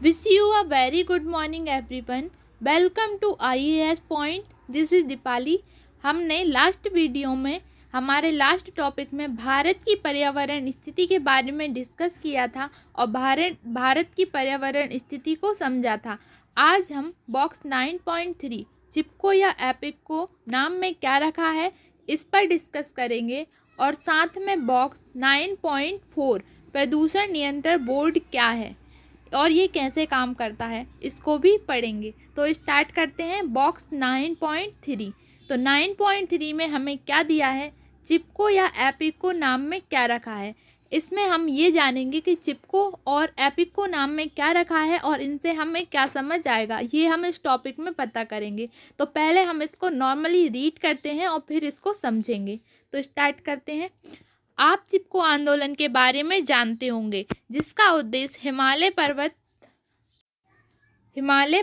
Wish you a very good morning everyone. Welcome to IAS Point. This is Deepali. हमने last video में हमारे last topic में भारत की पर्यावरण स्थिति के बारे में डिस्कस किया था और भारत की पर्यावरण स्थिति को समझा था. आज हम बॉक्स 9.3 चिपको या एपिको नाम में क्या रखा है इस पर डिस्कस करेंगे और साथ में बॉक्स 9.4 प्रदूषण नियंत्रण बोर्ड क्या है और ये कैसे काम करता है इसको भी पढ़ेंगे. तो स्टार्ट करते हैं बॉक्स 9.3. तो 9.3 में हमें क्या दिया है, चिपको या एपिको नाम में क्या रखा है. इसमें हम ये जानेंगे कि चिपको और एपिको नाम में क्या रखा है और इनसे हमें क्या समझ आएगा, ये हम इस टॉपिक में पता करेंगे. तो पहले हम इसको नॉर्मली रीड करते हैं और फिर इसको समझेंगे. तो स्टार्ट करते हैं. आप चिपको आंदोलन के बारे में जानते होंगे जिसका उद्देश्य हिमालय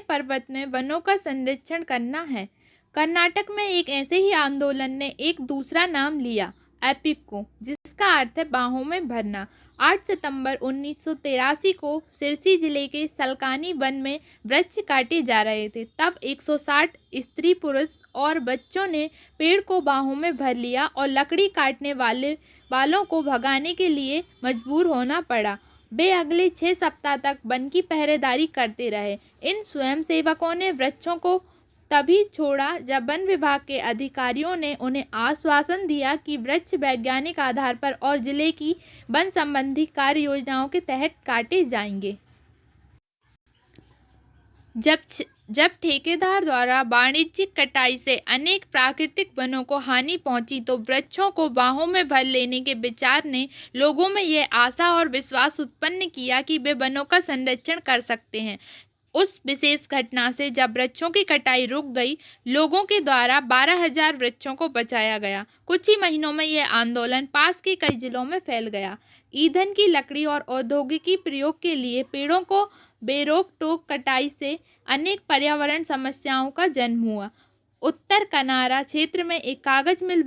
पर्वत में वनों का संरक्षण करना है. कर्नाटक में एक ऐसे ही आंदोलन ने एक दूसरा नाम लिया, एपिको, जिसका अर्थ है बाहों में भरना. 8 सितंबर 1983 को सिरसी जिले के सलकानी वन में वृक्ष काटे जा रहे थे. तब 160 स्त्री पुरुष और बच्चों ने पेड़ को बाहों में भर लिया और लकड़ी काटने वालों को भगाने के लिए मजबूर होना पड़ा. वे अगले 6 सप्ताह तक वन की पहरेदारी करते रहे. इन स्वयंसेवकों ने वृक्षों को तभी छोड़ा जब वन विभाग के अधिकारियों ने उन्हें आश्वासन दिया कि वृक्ष वैज्ञानिक आधार पर और जिले की वन संबंधी कार्य योजनाओं के तहत काटे जाएंगे. जब ठेकेदार द्वारा वाणिज्यिक कटाई से अनेक प्राकृतिक वनों को हानि पहुंची तो वृक्षों को बाहों में भर लेने के विचार ने लोगों में यह आशा और विश्वास उत्पन्न किया कि वे वनों का संरक्षण कर सकते हैं. उस विशेष घटना से जब वृक्षों की कटाई रुक गई, लोगों के द्वारा 12,000 वृक्षों को बचाया गया. कुछ ही महीनों में यह आंदोलन पास के कई जिलों में फैल गया. ईंधन की लकड़ी और औद्योगिकी प्रयोग के लिए पेड़ों को बेरोक टोक कटाई से अनेक पर्यावरण समस्याओं का जन्म हुआ. उत्तर कनारा क्षेत्र में एक कागज मिल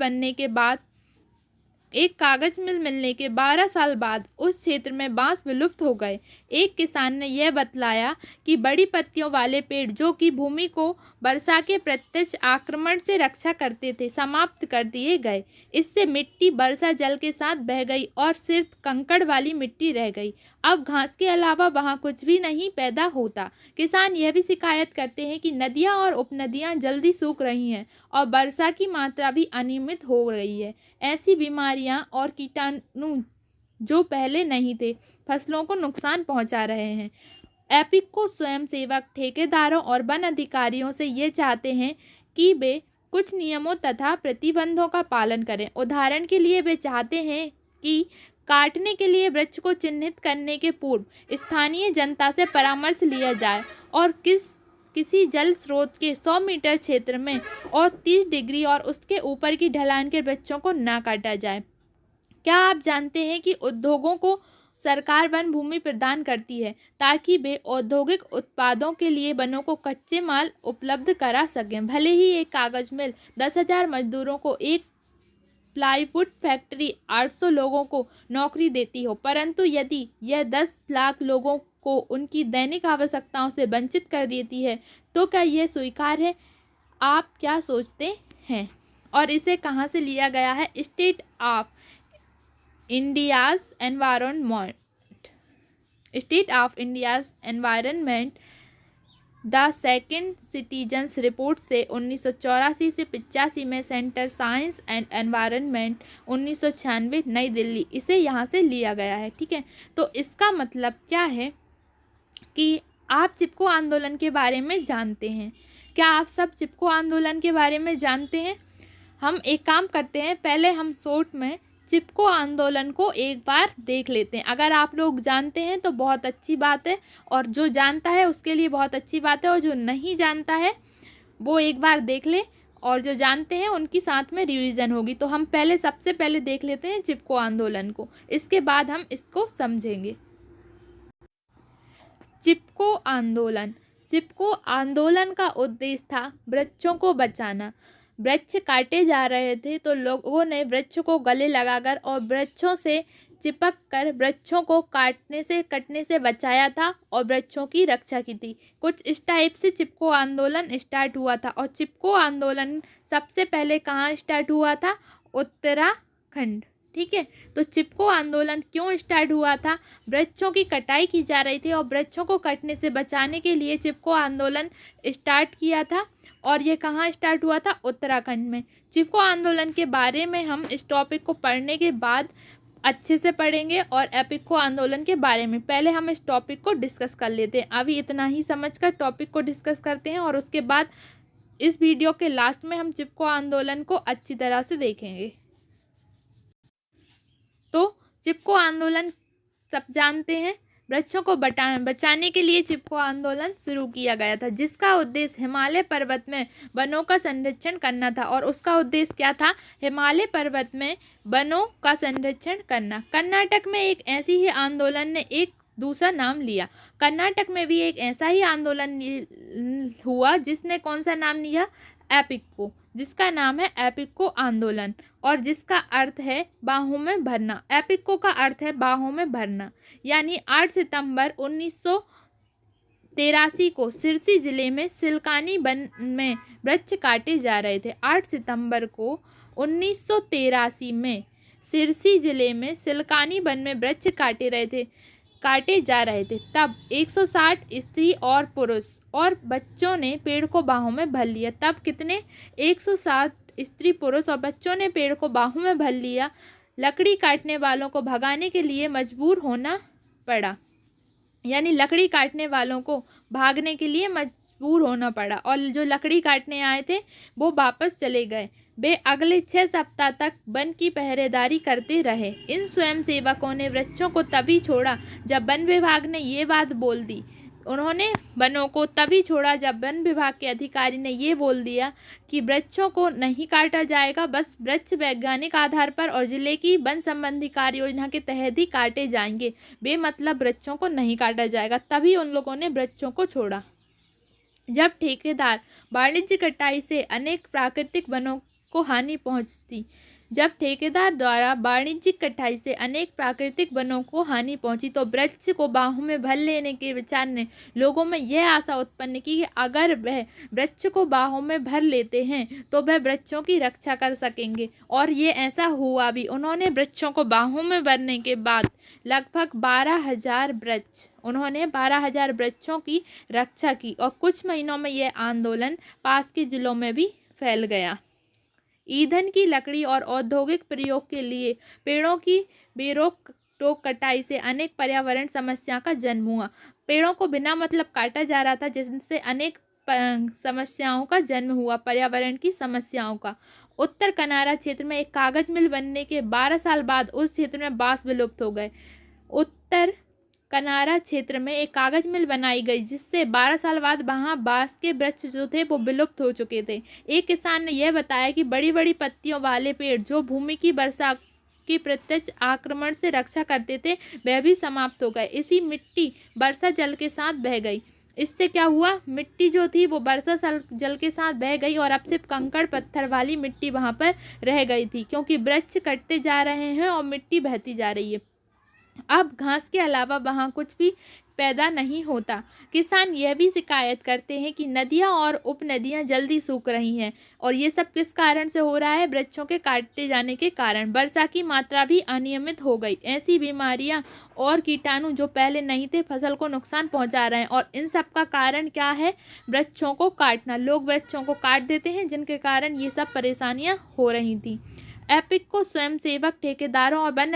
मिलने के 12 साल बाद उस क्षेत्र में बांस विलुप्त हो गए. एक किसान ने यह बतलाया कि बड़ी पत्तियों वाले पेड़ जो कि भूमि को वर्षा के प्रत्यक्ष आक्रमण से रक्षा करते थे, समाप्त कर दिए गए. इससे मिट्टी वर्षा जल के साथ बह गई और सिर्फ कंकड़ वाली मिट्टी रह गई. अब घास के अलावा वहाँ कुछ भी नहीं पैदा होता. किसान यह भी शिकायत करते हैं कि नदियाँ और उपनदियाँ जल्दी सूख रही हैं और वर्षा की मात्रा भी अनियमित हो रही है. ऐसी बीमारियां और कीटाणु जो पहले नहीं थे फसलों को नुकसान पहुंचा रहे हैं. एपिको स्वयंसेवक ठेकेदारों और वन अधिकारियों से ये चाहते हैं कि वे कुछ नियमों तथा प्रतिबंधों का पालन करें. उदाहरण के लिए वे चाहते हैं कि काटने के लिए वृक्ष को चिन्हित करने के पूर्व स्थानीय जनता से परामर्श लिया जाए और किसी जल स्रोत के 100 मीटर क्षेत्र में और 30 डिग्री और उसके ऊपर की ढलान के वृक्षों को ना काटा जाए. क्या आप जानते हैं कि उद्योगों को सरकार वन भूमि प्रदान करती है ताकि वे औद्योगिक उत्पादों के लिए वनों को कच्चे माल उपलब्ध करा सकें. भले ही एक कागज मिल 10,000 मजदूरों को, एक प्लाईवुड फैक्ट्री 800 लोगों को नौकरी देती हो, परंतु यदि यह 10 लाख लोगों को उनकी दैनिक आवश्यकताओं से वंचित कर देती है तो क्या यह स्वीकार्य है? आप क्या सोचते हैं? और इसे कहाँ से लिया गया है? State of India's environment the second citizens report से 1984 से 85 में सेंटर साइंस एंड एनवायरनमेंट 1996 नई दिल्ली, इसे यहाँ से लिया गया है. ठीक है, तो इसका मतलब क्या है कि आप चिपको आंदोलन के बारे में जानते हैं. क्या आप सब चिपको आंदोलन के बारे में जानते हैं? हम एक काम करते हैं, पहले हम शॉर्ट में चिपको आंदोलन को एक बार देख लेते हैं. अगर आप लोग जानते हैं तो बहुत अच्छी बात है और जो जानता है उसके लिए बहुत अच्छी बात है और जो नहीं जानता है वो एक बार देख ले और जो जानते हैं उनकी साथ में रिवीजन होगी. तो हम सबसे पहले देख लेते हैं चिपको आंदोलन को, इसके बाद हम इसको समझेंगे. चिपको आंदोलन का उद्देश्य था वृक्षों को बचाना. वृक्ष काटे जा रहे थे तो लोगों ने वृक्ष को गले लगाकर और वृक्षों से चिपक कर वृक्षों को कटने से बचाया था और वृक्षों की रक्षा की थी। कुछ इस टाइप से चिपको आंदोलन स्टार्ट हुआ था। और चिपको आंदोलन सबसे पहले कहाँ स्टार्ट हुआ था? उत्तराखंड। ठीक है, तो चिपको आंदोलन क्यों स्टार्ट हुआ था? वृक्षों की कटाई की जा रही थी और वृक्षों को कटने से बचाने के लिए चिपको आंदोलन स्टार्ट किया था। और ये कहाँ स्टार्ट हुआ था? उत्तराखंड में। चिपको आंदोलन के बारे में हम इस टॉपिक को पढ़ने के बाद अच्छे से पढ़ेंगे और एपिको आंदोलन के बारे में। पहले हम इस टॉपिक को डिस्कस कर लेते हैं। अभी इतना ही समझकर टॉपिक को डिस्कस करते हैं और उसके बाद इस वीडियो के लास्ट में हम चिपको आंदोलन को अच्छी तरह से देखेंगे। तो चिपको आंदोलन सब जानते हैं। वृक्षों को बचाने के लिए चिपको आंदोलन शुरू किया गया था, जिसका उद्देश्य हिमालय पर्वत में वनों का संरक्षण करना था। और उसका उद्देश्य क्या था? हिमालय पर्वत में वनों का संरक्षण करना। कर्नाटक में एक ऐसी ही आंदोलन ने एक दूसरा नाम लिया। कर्नाटक में भी एक ऐसा ही आंदोलन हुआ जिसने कौन सा नाम लिया? एपिको, जिसका नाम है एपिको आंदोलन और जिसका अर्थ है बाहों में भरना। एपिको का अर्थ है बाहों में भरना। यानी 8 सितंबर 1983 को सिरसी जिले में सिलकानी वन में वृक्ष काटे जा रहे थे। 8 सितंबर को 1983 में सिरसी जिले में सिलकानी वन में वृक्ष काटे जा रहे थे। तब 160 स्त्री और पुरुष और बच्चों ने पेड़ को बाहों में भर लिया। तब कितने? 160 स्त्री पुरुष और बच्चों ने पेड़ को बाहों में भर लिया। लकड़ी काटने वालों को भगाने के लिए मजबूर होना पड़ा। यानी लकड़ी काटने वालों को भागने के लिए मजबूर होना पड़ा और जो लकड़ी काटने आए थे वो वापस चले गए। वे अगले 6 सप्ताह तक वन की पहरेदारी करते रहे। इन स्वयंसेवकों ने वृक्षों को तभी छोड़ा जब वन विभाग ने ये बात बोल दी। उन्होंने वनों को तभी छोड़ा जब वन विभाग के अधिकारी ने ये बोल दिया कि वृक्षों को नहीं काटा जाएगा, बस वृक्ष वैज्ञानिक आधार पर और जिले की वन संबंधी कार्य योजना के तहत ही काटे जाएंगे। बेमतलब वृक्षों को नहीं काटा जाएगा। तभी उन लोगों ने वृक्षों को छोड़ा। जब ठेकेदार वाणिज्यिक कटाई से अनेक प्राकृतिक वनों को हानि पहुंचती जब ठेकेदार द्वारा वाणिज्यिक कटाई से अनेक प्राकृतिक वनों को हानि पहुंची तो वृक्ष को बाहों में भर लेने के विचार ने लोगों में यह आशा उत्पन्न की कि अगर वह वृक्ष को बाहों में भर लेते हैं तो वह वृक्षों की रक्षा कर सकेंगे। और ये ऐसा हुआ भी। उन्होंने वृक्षों को बाहों में भरने के बाद लगभग 12,000 वृक्षों की रक्षा की और कुछ महीनों में यह आंदोलन पास के जिलों में भी फैल गया। ईंधन की लकड़ी और औद्योगिक प्रयोग के लिए पेड़ों की बेरोक टोक कटाई से अनेक पर्यावरण समस्या का जन्म हुआ। पेड़ों को बिना मतलब काटा जा रहा था, जिससे अनेक समस्याओं का जन्म हुआ, पर्यावरण की समस्याओं का। उत्तर कनारा क्षेत्र में एक कागज मिल बनने के 12 साल बाद उस क्षेत्र में बांस विलुप्त हो गए। उत्तर कनारा क्षेत्र में एक कागज मिल बनाई गई, जिससे 12 साल बाद वहां बांस के वृक्ष जो थे वो विलुप्त हो चुके थे। एक किसान ने यह बताया कि बड़ी बड़ी पत्तियों वाले पेड़ जो भूमि की वर्षा की प्रत्यक्ष आक्रमण से रक्षा करते थे वह भी समाप्त हो गए। इसी मिट्टी वर्षा जल के साथ बह गई। इससे क्या हुआ? मिट्टी जो थी वो वर्षा जल के साथ बह गई और अब सिर्फ कंकड़ पत्थर वाली मिट्टी वहां पर रह गई थी, क्योंकि वृक्ष कटते जा रहे हैं और मिट्टी बहती जा रही है। अब घास के अलावा वहाँ कुछ भी पैदा नहीं होता। किसान यह भी शिकायत करते हैं कि नदियाँ और उपनदियाँ जल्दी सूख रही हैं और ये सब किस कारण से हो रहा है? वृक्षों के काटे जाने के कारण। वर्षा की मात्रा भी अनियमित हो गई। ऐसी बीमारियाँ और कीटाणु जो पहले नहीं थे फसल को नुकसान पहुँचा रहे हैं और इन सब का कारण क्या है? वृक्षों को काटना। लोग वृक्षों को काट देते हैं, जिनके कारण ये सब परेशानियाँ हो रही थी। एपिको स्वयंसेवक ठेकेदारों और वन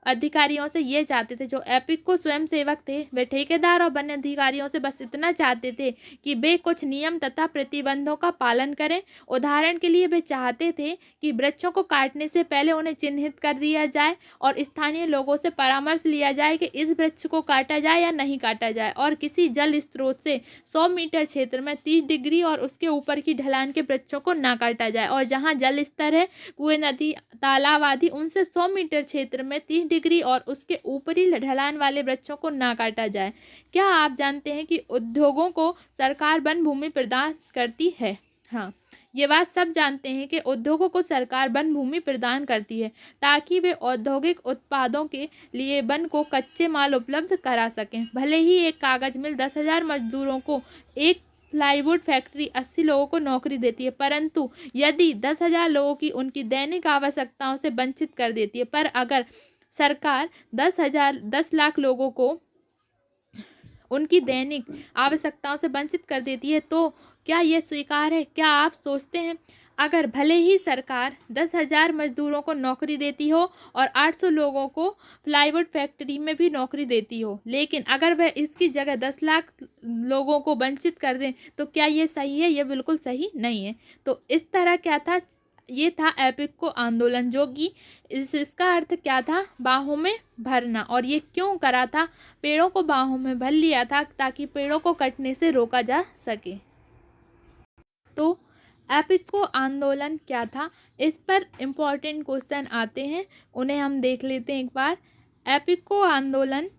अधिकारियों से ये चाहते थे। जो एपिको स्वयंसेवक थे वे ठेकेदार और वन अधिकारियों से बस इतना चाहते थे कि वे कुछ नियम तथा प्रतिबंधों का पालन करें। उदाहरण के लिए वे चाहते थे कि वृक्षों को काटने से पहले उन्हें चिन्हित कर दिया जाए और स्थानीय लोगों से परामर्श लिया जाए कि इस वृक्ष को काटा जाए या नहीं काटा जाए। और किसी जल स्रोत से 100 मीटर क्षेत्र में 30 डिग्री और उसके ऊपर की ढलान के वृक्षों को ना काटा जाए। और जहाँ जल स्तर है, कुएं, नदी, तालाब आदि, उनसे 100 मीटर क्षेत्र में 30 डिग्री और उसके ऊपरी ढलान वाले वृक्षों को ना काटा जाए। क्या आप जानते हैं कि उद्योगों को सरकार वन भूमि प्रदान करती है? हाँ, ये बात सब जानते हैं कि उद्योगों को सरकार वन भूमि प्रदान करती है ताकि वे औद्योगिक उत्पादों के लिए वन को कच्चे माल उपलब्ध करा सकें। भले ही एक कागज मिल 10,000 मजदूरों को, एक प्लाईवुड फैक्ट्री 80 लोगों को नौकरी देती है, परंतु यदि 10,000 लोगों की उनकी दैनिक आवश्यकताओं से वंचित कर देती है, पर अगर सरकार 10 लाख लोगों को उनकी दैनिक आवश्यकताओं से वंचित कर देती है, तो क्या यह स्वीकार है? क्या आप सोचते हैं, अगर भले ही सरकार 10,000 मजदूरों को नौकरी देती हो और 800 लोगों को प्लाईवुड फैक्ट्री में भी नौकरी देती हो, लेकिन अगर वह इसकी जगह 10 लाख लोगों को वंचित कर दें, तो क्या ये सही है? ये बिल्कुल सही नहीं है। तो इस तरह क्या था, ये था एपिको आंदोलन, जो कि इसका अर्थ क्या था, बाहों में भरना। और ये क्यों करा था? पेड़ों को बाहों में भर लिया था ताकि पेड़ों को कटने से रोका जा सके। तो एपिको आंदोलन क्या था, इस पर इम्पॉर्टेंट क्वेश्चन आते हैं, उन्हें हम देख लेते हैं एक बार। एपिको आंदोलन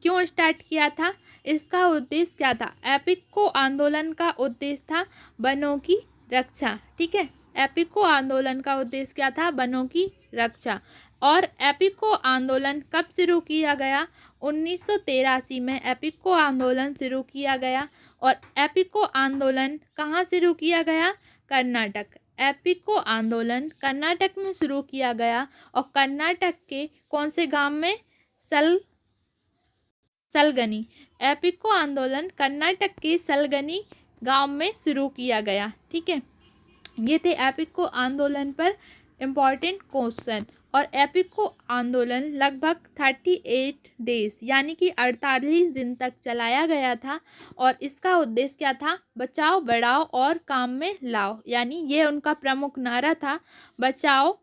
क्यों स्टार्ट किया था, इसका उद्देश्य क्या था? एपिको आंदोलन का उद्देश्य था वनों की रक्षा। ठीक है, एपिको आंदोलन का उद्देश्य क्या था? वनों की रक्षा। और एपिको आंदोलन कब शुरू किया गया? 1983 में एपिको आंदोलन शुरू किया गया। और एपिको आंदोलन कहाँ शुरू किया गया? कर्नाटक। एपिको आंदोलन कर्नाटक में शुरू किया गया। और कर्नाटक के कौन से गांव में? सलगनी। एपिको आंदोलन कर्नाटक के सलगनी गांव में शुरू किया गया। ठीक है, ये थे एपिको आंदोलन पर इम्पॉर्टेंट क्वेश्चन। और एपिको आंदोलन लगभग 38 डेज यानी कि 48 दिन तक चलाया गया था। और इसका उद्देश्य क्या था? बचाओ, बढ़ाओ और काम में लाओ, यानी ये उनका प्रमुख नारा था, बचाओ,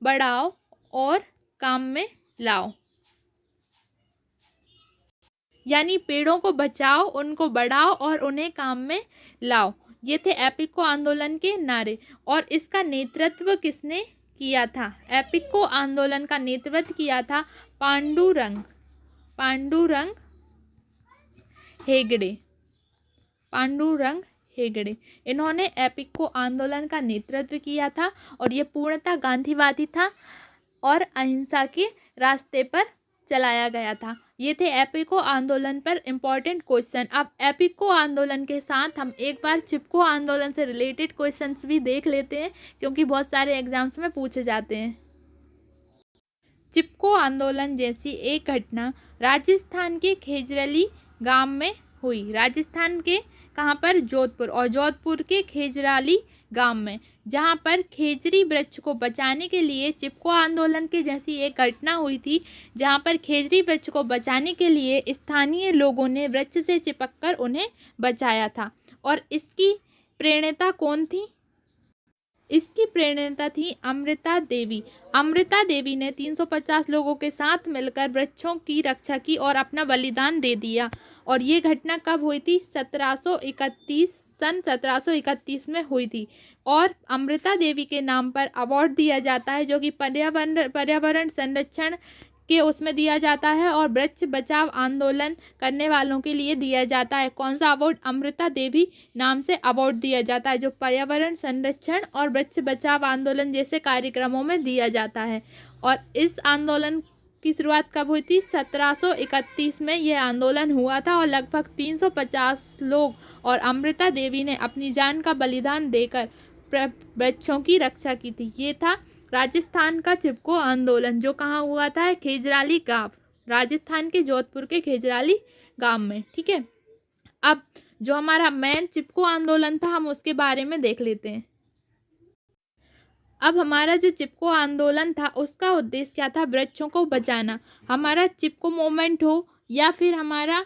बढ़ाओ और काम में लाओ। यानी पेड़ों को बचाओ, उनको बढ़ाओ और उन्हें काम में लाओ। ये थे एपिको आंदोलन के नारे। और इसका नेतृत्व किसने किया था? एपिको आंदोलन का नेतृत्व किया था पांडुरंग हेगड़े। इन्होंने एपिको आंदोलन का नेतृत्व किया था और ये पूर्णतः गांधीवादी था और अहिंसा के रास्ते पर चलाया गया था। ये थे एपिको आंदोलन पर इम्पॉर्टेंट क्वेश्चन। अब एपिको आंदोलन के साथ हम एक बार चिपको आंदोलन से रिलेटेड क्वेश्चंस भी देख लेते हैं, क्योंकि बहुत सारे एग्जाम्स में पूछे जाते हैं। चिपको आंदोलन जैसी एक घटना राजस्थान के खेजरली गांव में हुई। राजस्थान के कहाँ पर? जोधपुर। और जोधपुर के खेजराली गांव में, जहां पर खेजरी वृक्ष को बचाने के लिए चिपको आंदोलन के जैसी एक घटना हुई थी, जहां पर खेजरी वृक्ष को बचाने के लिए स्थानीय लोगों ने वृक्ष से चिपककर उन्हें बचाया था। और इसकी प्रेरणा कौन थी? इसकी प्रेरणा थी अमृता देवी। अमृता देवी ने 350 लोगों के साथ मिलकर वृक्षों की रक्षा की और अपना बलिदान दे दिया। और ये घटना कब हुई थी? सन 1731 में हुई थी। और अमृता देवी के नाम पर अवार्ड दिया जाता है, जो कि पर्यावरण संरक्षण के उसमें दिया जाता है और वृक्ष बचाव आंदोलन करने वालों के लिए दिया जाता है। कौन सा अवार्ड? अमृता देवी नाम से अवार्ड दिया जाता है, जो पर्यावरण संरक्षण और वृक्ष बचाव आंदोलन जैसे कार्यक्रमों में दिया जाता है। और इस आंदोलन की शुरुआत कब हुई थी? 1731 में यह आंदोलन हुआ था और लगभग 350 लोग और अमृता देवी ने अपनी जान का बलिदान देकर वृक्षों की रक्षा की थी। ये था राजस्थान का चिपको आंदोलन, जो कहाँ हुआ था? खेजराली गांव, राजस्थान के जोधपुर के खेजराली गांव में। ठीक है, अब जो हमारा मेन चिपको आंदोलन था, हम उसके बारे में देख लेते हैं। अब हमारा जो चिपको आंदोलन था, उसका उद्देश्य क्या था? वृक्षों को बचाना। हमारा चिपको मूवमेंट हो या फिर हमारा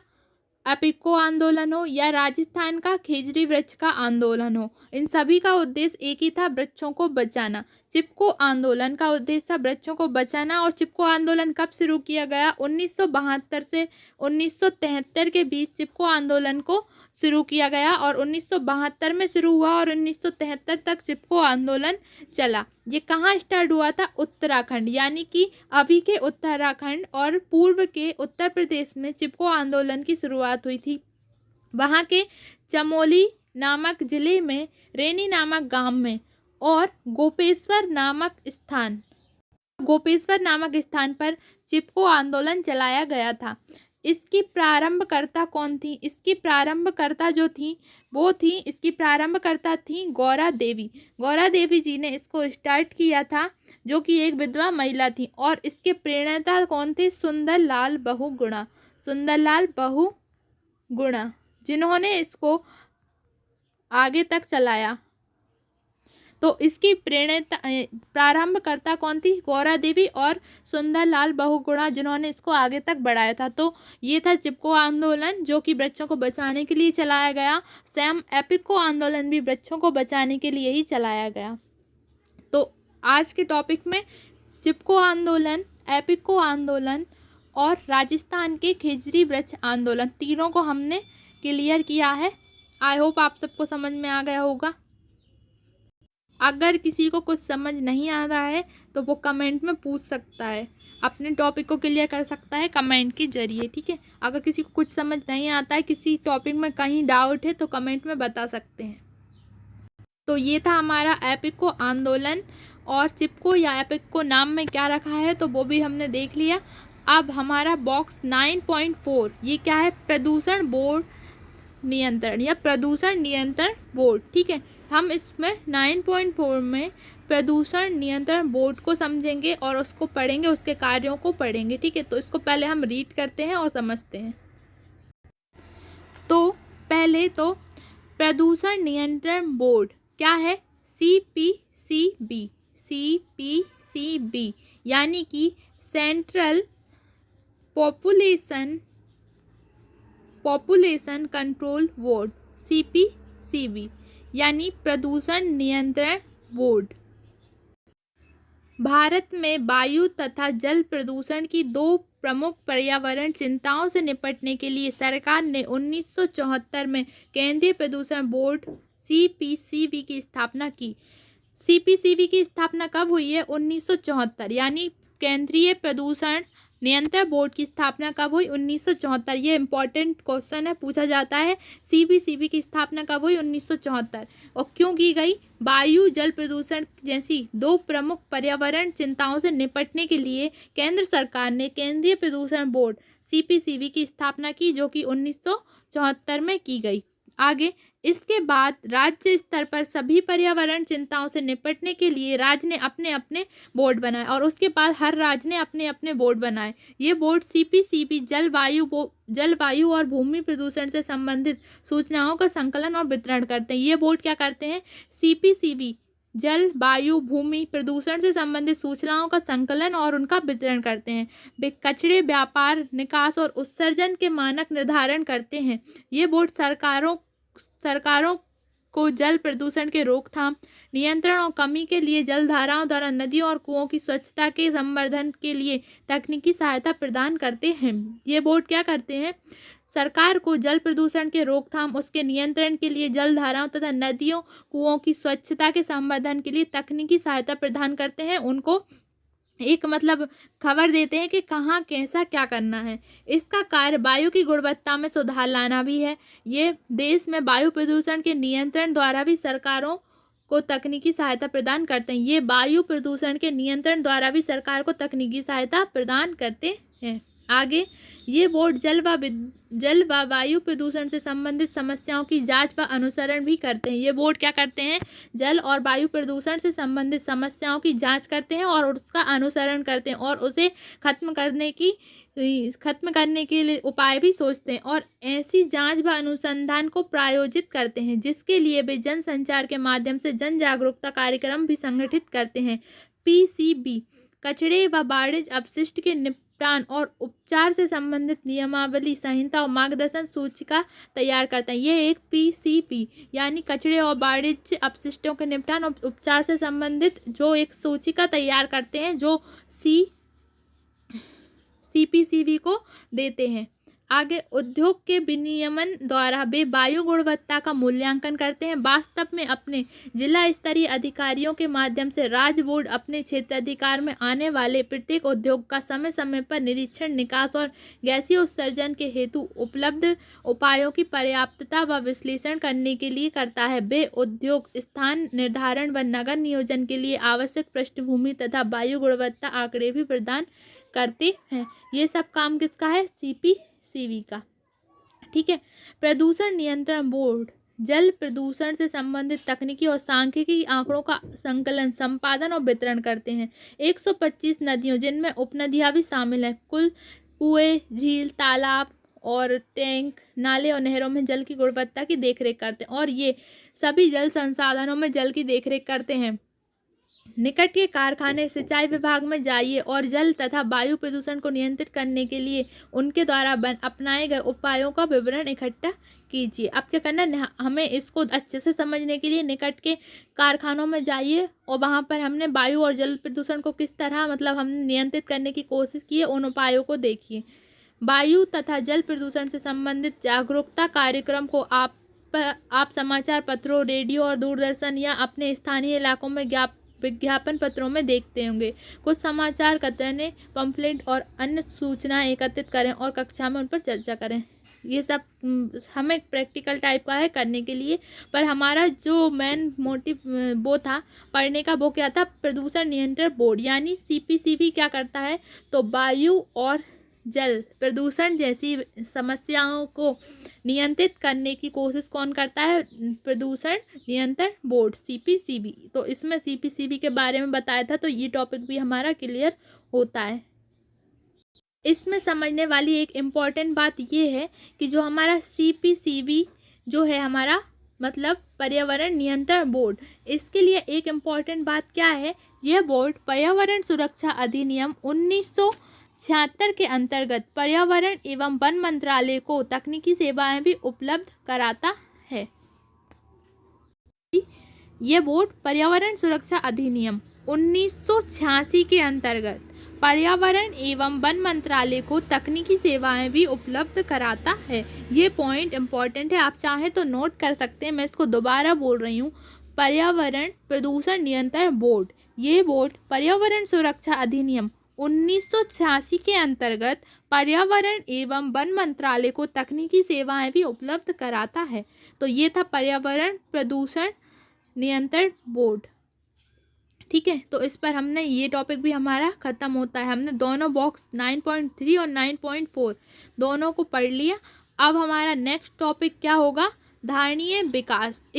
एपिको आंदोलन हो या राजस्थान का खेजरी वृक्ष का आंदोलन हो, इन सभी का उद्देश्य एक ही था, वृक्षों को बचाना। चिपको आंदोलन का उद्देश्य था वृक्षों को बचाना। और चिपको आंदोलन कब शुरू किया गया? 1972 से 1973 के बीच चिपको आंदोलन को शुरू किया गया और 1972 में शुरू हुआ और 1973 तक चिपको आंदोलन चला। ये कहाँ स्टार्ट हुआ था? उत्तराखंड, यानी कि अभी के उत्तराखंड और पूर्व के उत्तर प्रदेश में चिपको आंदोलन की शुरुआत हुई थी। वहाँ के चमोली नामक जिले में रेनी नामक गांव में और गोपेश्वर नामक स्थान पर चिपको आंदोलन चलाया गया था। इसकी प्रारंभकर्ता कौन थी? इसकी प्रारंभकर्ता थी गौरा देवी। गौरा देवी जी ने इसको स्टार्ट किया था, जो कि एक विधवा महिला थी। और इसके प्रेरणा कौन थे? सुंदरलाल बहुगुणा, जिन्होंने इसको आगे तक चलाया। तो इसकी प्रारंभकर्ता कौन थी? गौरा देवी और सुंदरलाल बहुगुणा, जिन्होंने इसको आगे तक बढ़ाया था। तो ये था चिपको आंदोलन, जो कि वृक्षों को बचाने के लिए चलाया गया। सैम एपिको आंदोलन भी वृक्षों को बचाने के लिए ही चलाया गया। तो आज के टॉपिक में चिपको आंदोलन, एपिको आंदोलन और राजस्थान के खेजरी वृक्ष आंदोलन, तीनों को हमने क्लियर किया है। आई होप आप सबको समझ में आ गया होगा। अगर किसी को कुछ समझ नहीं आ रहा है तो वो कमेंट में पूछ सकता है, अपने टॉपिक को क्लियर कर सकता है कमेंट के जरिए, ठीक है। अगर किसी को कुछ समझ नहीं आता है, किसी टॉपिक में कहीं डाउट है, तो कमेंट में बता सकते हैं। तो ये था हमारा एपिको आंदोलन, और चिपको या एपिको नाम में क्या रखा है तो वो भी हमने देख लिया। अब हमारा बॉक्स 9.4, ये क्या है? प्रदूषण बोर्ड नियंत्रण या प्रदूषण नियंत्रण बोर्ड, ठीक है। हम इसमें 9.4 में प्रदूषण नियंत्रण बोर्ड को समझेंगे और उसको पढ़ेंगे, उसके कार्यों को पढ़ेंगे, ठीक है। तो इसको पहले हम रीड करते हैं और समझते हैं। तो पहले तो प्रदूषण नियंत्रण बोर्ड क्या है? CPCB, यानी कि central population control board, CPCB यानी प्रदूषण नियंत्रण बोर्ड। भारत में वायु तथा जल प्रदूषण की दो प्रमुख पर्यावरण चिंताओं से निपटने के लिए सरकार ने 1974 में केंद्रीय प्रदूषण बोर्ड CPCB की स्थापना की। CPCB की स्थापना कब हुई है? 1974, यानी केंद्रीय प्रदूषण नियंत्रण बोर्ड की स्थापना कब हुई? 1974। ये इंपॉर्टेंट क्वेश्चन है, पूछा जाता है। CPCB की स्थापना कब हुई? 1974। और क्यों की गई? वायु जल प्रदूषण जैसी दो प्रमुख पर्यावरण चिंताओं से निपटने के लिए केंद्र सरकार ने केंद्रीय प्रदूषण बोर्ड CPCB की स्थापना की, जो कि 1974 में की गई। आगे, इसके बाद राज्य स्तर पर सभी पर्यावरण चिंताओं से निपटने के लिए राज्य ने अपने अपने बोर्ड बनाए, और उसके बाद हर राज्य ने अपने अपने बोर्ड बनाए। ये बोर्ड CPCB जलवायु और भूमि प्रदूषण से संबंधित सूचनाओं का संकलन और वितरण करते हैं। ये बोर्ड क्या करते हैं? CPCB जल वायु भूमि प्रदूषण से संबंधित सूचनाओं का संकलन और उनका वितरण करते हैं। वे कचरे व्यापार, निकास और उत्सर्जन के मानक निर्धारण करते हैं। ये बोर्ड सरकारों को जल प्रदूषण के रोकथाम, नियंत्रण और कमी के लिए जलधाराओं द्वारा नदियों और कुओं की स्वच्छता के संवर्धन के लिए तकनीकी सहायता प्रदान करते हैं। ये बोर्ड क्या करते हैं? सरकार को जल प्रदूषण के रोकथाम, उसके नियंत्रण के लिए जलधाराओं तथा नदियों कुओं की स्वच्छता के संवर्धन के लिए तकनीकी सहायता प्रदान करते हैं। उनको एक खबर देते हैं कि कहाँ कैसा क्या करना है। इसका कार्य वायु की गुणवत्ता में सुधार लाना भी है। ये देश में वायु प्रदूषण के नियंत्रण द्वारा भी सरकारों को तकनीकी सहायता प्रदान करते हैं। ये वायु प्रदूषण के नियंत्रण द्वारा भी सरकार को तकनीकी सहायता प्रदान करते हैं। आगे, ये बोर्ड जल व वायु प्रदूषण से संबंधित समस्याओं की जांच व अनुसरण भी करते हैं। ये बोर्ड क्या करते हैं? जल और वायु प्रदूषण से संबंधित समस्याओं की जांच करते हैं और उसका अनुसरण करते हैं, और उसे खत्म करने के लिए उपाय भी सोचते हैं, और ऐसी जांच व अनुसंधान को प्रायोजित करते हैं, जिसके लिए वे जन संचार के माध्यम से जन जागरूकता कार्यक्रम भी संगठित करते हैं। PCB कचरे व वाणिज्य अपशिष्ट के निपटान और उपचार से संबंधित नियमावली, संहिता और मार्गदर्शन सूचिका तैयार करता है। ये एक PCB यानी कचरे और वाणिज्य अपशिष्टों के निपटान और उपचार से संबंधित जो एक सूचिका तैयार करते हैं, जो CPCB को देते हैं। आगे उद्योग के विनियमन द्वारा वे वायु गुणवत्ता का मूल्यांकन करते हैं। वास्तव में अपने जिला स्तरीय अधिकारियों के माध्यम से राज्य बोर्ड अपने क्षेत्राधिकार में आने वाले प्रत्येक उद्योग का समय समय पर निरीक्षण, निकास और गैसीय उत्सर्जन के हेतु उपलब्ध उपायों की पर्याप्तता व विश्लेषण करने के लिए करता है। वे उद्योग स्थान निर्धारण व नगर नियोजन के लिए आवश्यक पृष्ठभूमि तथा वायु गुणवत्ता आंकड़े भी प्रदान करते हैं। ये सब काम किसका है? CPCB का। ठीक है। प्रदूषण नियंत्रण बोर्ड जल प्रदूषण से संबंधित तकनीकी और सांख्यिकी आंकड़ों का संकलन, संपादन और वितरण करते हैं। 125 नदियों, जिनमें उपनदियां भी शामिल हैं, कुल कुएं, झील, तालाब और टैंक, नाले और नहरों में जल की गुणवत्ता की देखरेख करते हैं। और ये सभी जल संसाधनों में जल की देखरेख करते हैं। निकट के कारखाने सिंचाई विभाग में जाइए और जल तथा वायु प्रदूषण को नियंत्रित करने के लिए उनके द्वारा अपनाए गए उपायों का विवरण इकट्ठा कीजिए। अब क्या करना है, हमें इसको अच्छे से समझने के लिए निकट के कारखानों में जाइए और वहाँ पर हमने वायु और जल प्रदूषण को किस तरह हमने नियंत्रित करने की कोशिश की है, उन उपायों को देखिए। वायु तथा जल प्रदूषण से संबंधित जागरूकता कार्यक्रम को आप समाचार पत्रों, रेडियो और दूरदर्शन या अपने स्थानीय इलाकों में विज्ञापन पत्रों में देखते होंगे। कुछ समाचार कतरने, पंफलेट और अन्य सूचनाएं एकत्रित करें और कक्षा में उन पर चर्चा करें। ये सब हमें प्रैक्टिकल टाइप का है करने के लिए, पर हमारा जो मेन मोटिव वो था पढ़ने का, वो क्या था? प्रदूषण नियंत्रण बोर्ड यानी CPCB क्या करता है? तो वायु और जल प्रदूषण जैसी समस्याओं को नियंत्रित करने की कोशिश कौन करता है? प्रदूषण नियंत्रण बोर्ड, CPCB। तो इसमें CPCB के बारे में बताया था, तो ये टॉपिक भी हमारा क्लियर होता है। इसमें समझने वाली एक इम्पॉर्टेंट बात ये है कि जो हमारा CPCB जो है हमारा मतलब पर्यावरण नियंत्रण बोर्ड, इसके लिए एक इम्पॉर्टेंट बात क्या है? यह बोर्ड पर्यावरण सुरक्षा अधिनियम 1976 के अंतर्गत पर्यावरण एवं वन मंत्रालय को तकनीकी सेवाएं भी उपलब्ध कराता है। यह बोर्ड पर्यावरण सुरक्षा अधिनियम 1986 के अंतर्गत पर्यावरण एवं वन मंत्रालय को तकनीकी सेवाएं भी उपलब्ध कराता है। ये पॉइंट इम्पॉर्टेंट है, आप चाहें तो नोट कर सकते हैं। मैं इसको दोबारा बोल रही हूँ। पर्यावरण प्रदूषण नियंत्रण बोर्ड, ये बोर्ड पर्यावरण सुरक्षा अधिनियम 1986 के अंतर्गत पर्यावरण एवं वन मंत्रालय को तकनीकी सेवाएं भी उपलब्ध कराता है। तो ये था पर्यावरण प्रदूषण नियंत्रण बोर्ड। ठीक है, तो इस पर हमने ये टॉपिक भी हमारा खत्म होता है। हमने दोनों बॉक्स 9.3 और 9.4 दोनों को पढ़ लिया। अब हमारा नेक्स्ट टॉपिक क्या होगा? धारणीय विकास।